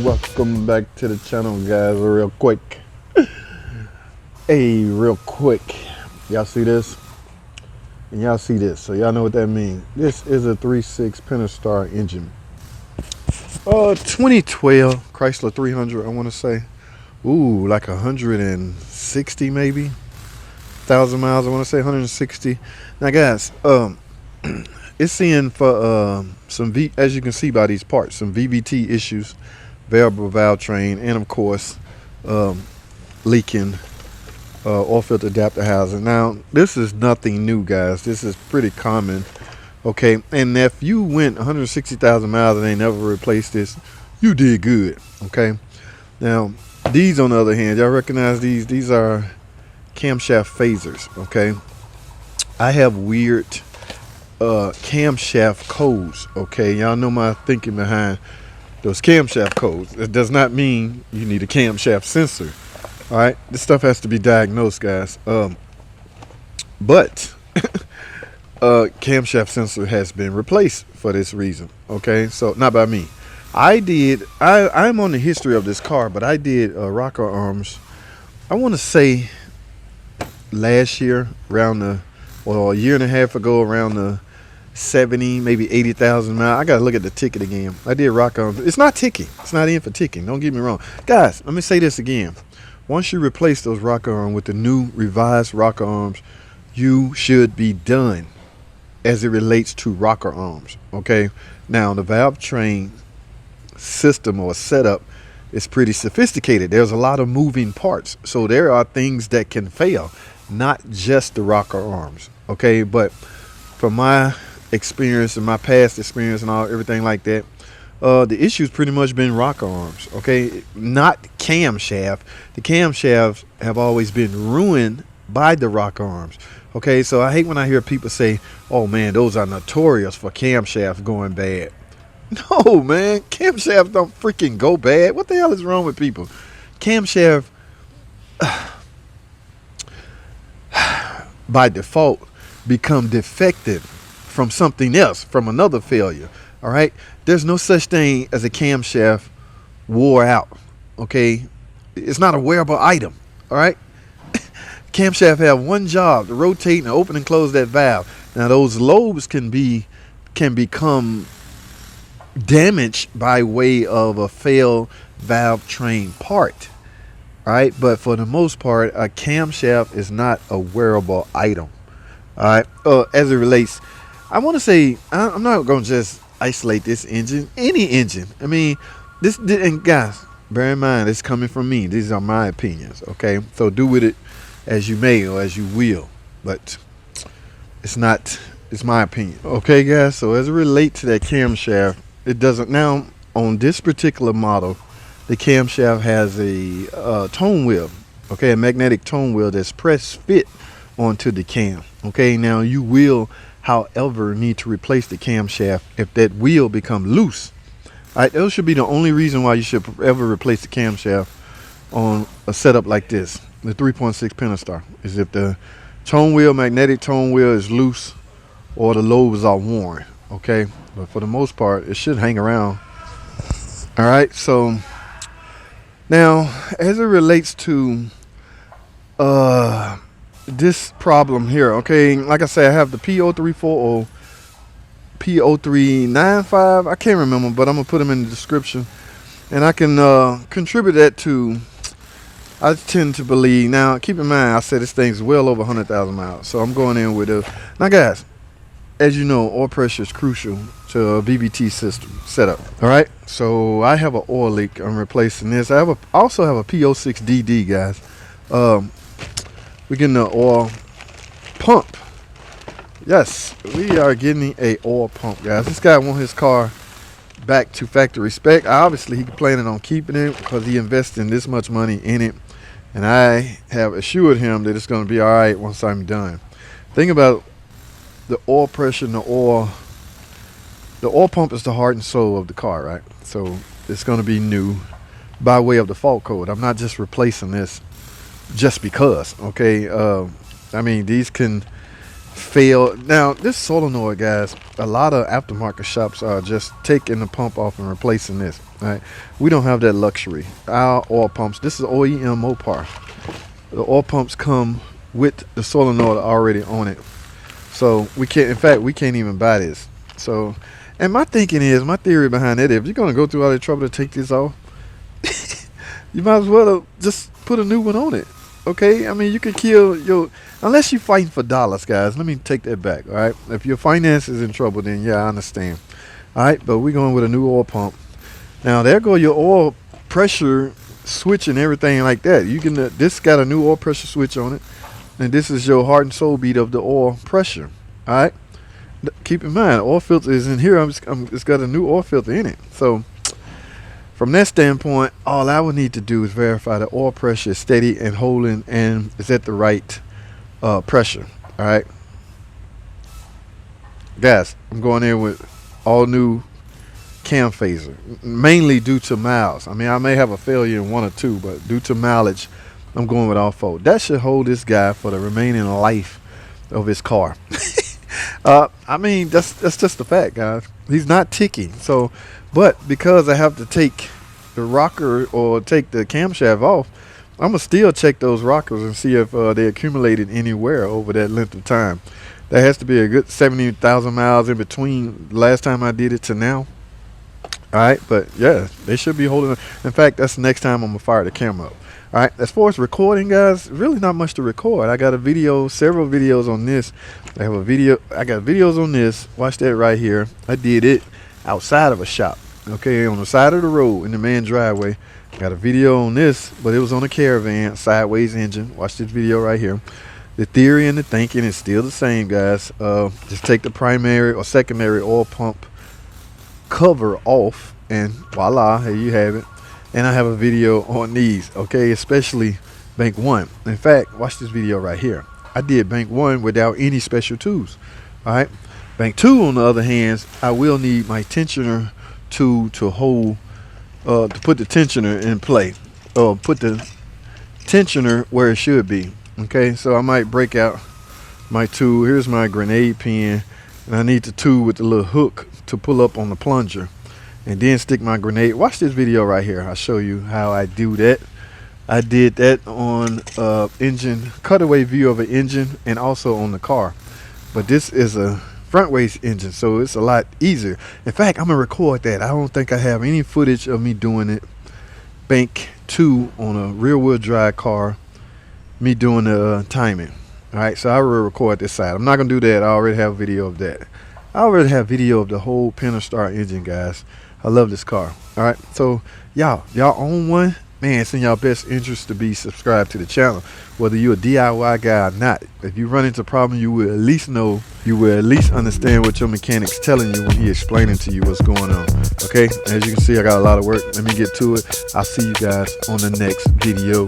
Welcome back to the channel, guys. Real quick, y'all see this and y'all see this, so y'all know what that means. This is a 3.6 Pentastar engine, 2012 Chrysler 300. I want to say, ooh, like 160 maybe thousand miles. I want to say 160. Now guys, it's seeing for as you can see by these parts, some VVT issues, variable valve train, and of course leaking oil filter adapter housing. Now this is nothing new, guys. This is pretty common, okay? And if you went 160,000 miles and they never replaced this, you did good, okay? Now these, on the other hand, y'all recognize these? These are camshaft phasers, okay? I have weird camshaft codes, okay? Y'all know my thinking behind those camshaft codes. It does not mean you need a camshaft sensor. All right, this stuff has to be diagnosed, guys. But camshaft sensor has been replaced for this reason, okay? So not by me. I'm on the history of this car, but I did rocker arms, I want to say last year, around a year and a half ago, around the 70, maybe 80,000 miles. I gotta look at the ticket again. I did rock arms. It's not ticking. It's not in for ticking. Don't get me wrong, guys. Let me say this again. Once you replace those rocker arms with the new revised rocker arms, you should be done as it relates to rocker arms, okay? Now the valve train system or setup is pretty sophisticated. There's a lot of moving parts, so there are things that can fail, not just the rocker arms, okay? But from my experience and my past experience and everything like that, the issue's pretty much been rocker arms, okay? Not camshaft. The camshafts have always been ruined by the rocker arms, okay? So I hate when I hear people say, oh man, those are notorious for camshafts going bad. No, man, camshafts don't freaking go bad. What the hell is wrong with people? Camshaft by default become defective from something else, from another failure. All right, there's no such thing as a camshaft wore out, okay? It's not a wearable item. All right, camshaft have one job: to rotate and open and close that valve. Now those lobes can become damaged by way of a failed valve train part. All right, but for the most part, a camshaft is not a wearable item. All right, as it relates, I want to say, I'm not going to just isolate this engine, any engine. I mean, and guys, bear in mind, it's coming from me. These are my opinions, okay? So do with it as you may or as you will, but it's my opinion, okay, guys? So as it relates to that camshaft, it doesn't, now on this particular model, the camshaft has a tone wheel, okay, a magnetic tone wheel that's press fit onto the cam, okay? Now you will, however, need to replace the camshaft if that wheel become loose. All right, those should be the only reason why you should ever replace the camshaft on a setup like this, the 3.6 Pentastar, is if the tone wheel, magnetic tone wheel, is loose or the lobes are worn, okay? But for the most part, it should hang around. All right, so now as it relates to this problem here, okay, like I said, I have the P0340, P0395, I can't remember, but I'm gonna put them in the description, and I can contribute that to, I tend to believe, now keep in mind I said this thing's well over 100,000 miles, so I'm going in with now guys, as you know, oil pressure is crucial to a VVT system setup. All right, so I have an oil leak. I'm replacing this. I also have a P06DD, guys. We're getting an oil pump. Yes, we are getting a oil pump, guys. This guy wants his car back to factory spec. Obviously, he planning on keeping it because he invested this much money in it, and I have assured him that it's going to be all right once I'm done. Think about the oil pressure and the oil pump is the heart and soul of the car, right? So it's going to be new by way of the fault code. I'm not just replacing this just because, okay? I mean, these can fail. Now this solenoid, guys, a lot of aftermarket shops are just taking the pump off and replacing this. All right, we don't have that luxury. Our oil pumps, this is OEM Mopar. The oil pumps come with the solenoid already on it, so we can't. In fact, we can't even buy this. So, and my thinking is, my theory behind it, if you're gonna go through all the trouble to take this off, you might as well just put a new one on it. Okay, I mean, you could kill your, unless you're fighting for dollars, guys. Let me take that back. All right, if your finance is in trouble, then yeah, I understand. All right, but we're going with a new oil pump. Now there go your oil pressure switch and everything like that. You can this got a new oil pressure switch on it, and this is your heart and soul beat of the oil pressure. All right, keep in mind, oil filter is in here. It's got a new oil filter in it. So from that standpoint, all I would need to do is verify the oil pressure is steady and holding and is at the right pressure. All right, guys, I'm going in with all new cam phaser, mainly due to miles. I mean, I may have a failure in one or two, but due to mileage, I'm going with all four. That should hold this guy for the remaining life of his car. I mean, that's just the fact, guys. He's not ticking. So, but because I have to take the rocker or take the camshaft off, I'm gonna still check those rockers and see if they accumulated anywhere over that length of time. There has to be a good 70,000 miles in between last time I did it to now. All right, but yeah, they should be holding. In fact, that's the next time I'm gonna fire the camera up. All right, as far as recording, guys, really not much to record. I got a video, several videos on this. I got videos on this. Watch that right here. I did it outside of a shop, okay, on the side of the road in the man's driveway. Got a video on this, but it was on a Caravan, sideways engine. Watch this video right here. The theory and the thinking is still the same, guys. Just take the primary or secondary oil pump cover off, and voila, here you have it. And I have a video on these, okay, especially bank 1. In fact, watch this video right here. I did bank 1 without any special tools. All right, bank 2 on the other hand, I will need my tensioner tool to hold to put the tensioner in play, or put the tensioner where it should be. Okay, so I might break out my tool. Here's my grenade pin, and I need the tool with the little hook to pull up on the plunger, and then stick my grenade. Watch this video right here. I'll show you how I do that. I did that on engine cutaway view of an engine, and also on the car, but this is a front ways engine, so it's a lot easier. In fact, I'm gonna record that. I don't think I have any footage of me doing it bank 2 on a rear wheel drive car, me doing the timing. All right, so I will record this side. I'm not gonna do that. I already have video of that. I already have video of the whole Pentastar engine, guys. I love this car. All right, so y'all own one, man. It's in y'all best interest to be subscribed to the channel, whether you're a DIY guy or not. If you run into a problem, you will at least know, you will at least understand what your mechanic's telling you when he explaining to you what's going on. Okay, as you can see, I got a lot of work. Let me get to it. I'll see you guys on the next video.